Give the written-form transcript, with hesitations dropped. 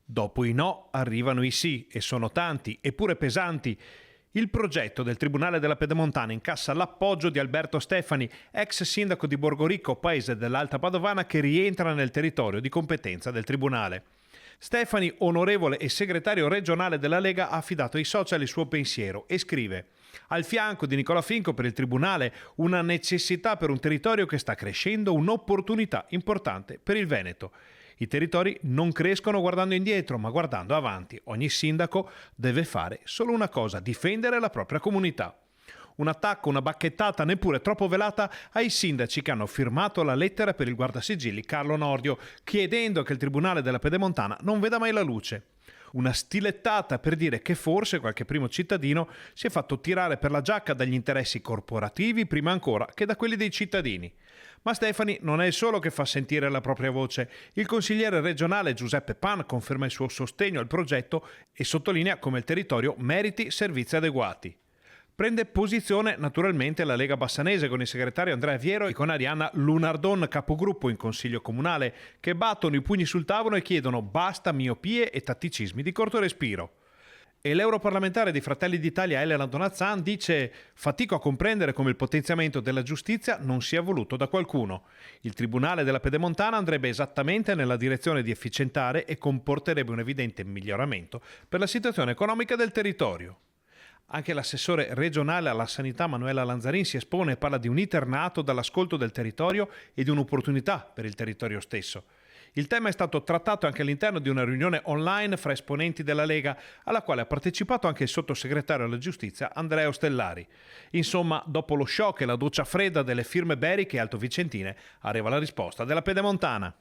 Dopo i no arrivano i sì, e sono tanti, eppure pesanti. Il progetto del Tribunale della Pedemontana incassa l'appoggio di Alberto Stefani, ex sindaco di Borgoricco, paese dell'Alta Padovana che rientra nel territorio di competenza del Tribunale. Stefani, onorevole e segretario regionale della Lega, ha affidato ai social il suo pensiero e scrive: al fianco di Nicola Finco per il Tribunale, una necessità per un territorio che sta crescendo, un'opportunità importante per il Veneto. I territori non crescono guardando indietro, ma guardando avanti. Ogni sindaco deve fare solo una cosa: difendere la propria comunità. Un attacco, una bacchettata neppure troppo velata ai sindaci che hanno firmato la lettera per il guardasigilli Carlo Nordio, chiedendo che il Tribunale della Pedemontana non veda mai la luce. Una stilettata per dire che forse qualche primo cittadino si è fatto tirare per la giacca dagli interessi corporativi prima ancora che da quelli dei cittadini. Ma Stefani non è il solo che fa sentire la propria voce. Il consigliere regionale Giuseppe Pan conferma il suo sostegno al progetto e sottolinea come il territorio meriti servizi adeguati. Prende posizione naturalmente la Lega Bassanese con il segretario Andrea Viero e con Arianna Lunardon, capogruppo in Consiglio Comunale, che battono i pugni sul tavolo e chiedono basta miopie e tatticismi di corto respiro. E l'europarlamentare di Fratelli d'Italia Elena Donazzan dice: fatico a comprendere come il potenziamento della giustizia non sia voluto da qualcuno. Il Tribunale della Pedemontana andrebbe esattamente nella direzione di efficientare e comporterebbe un evidente miglioramento per la situazione economica del territorio. Anche l'assessore regionale alla sanità Manuela Lanzarin si espone e parla di un iter nato dall'ascolto del territorio e di un'opportunità per il territorio stesso. Il tema è stato trattato anche all'interno di una riunione online fra esponenti della Lega, alla quale ha partecipato anche il sottosegretario alla giustizia Andrea Ostellari. Insomma, dopo lo shock e la doccia fredda delle firme beriche e altovicentine, arriva la risposta della Pedemontana.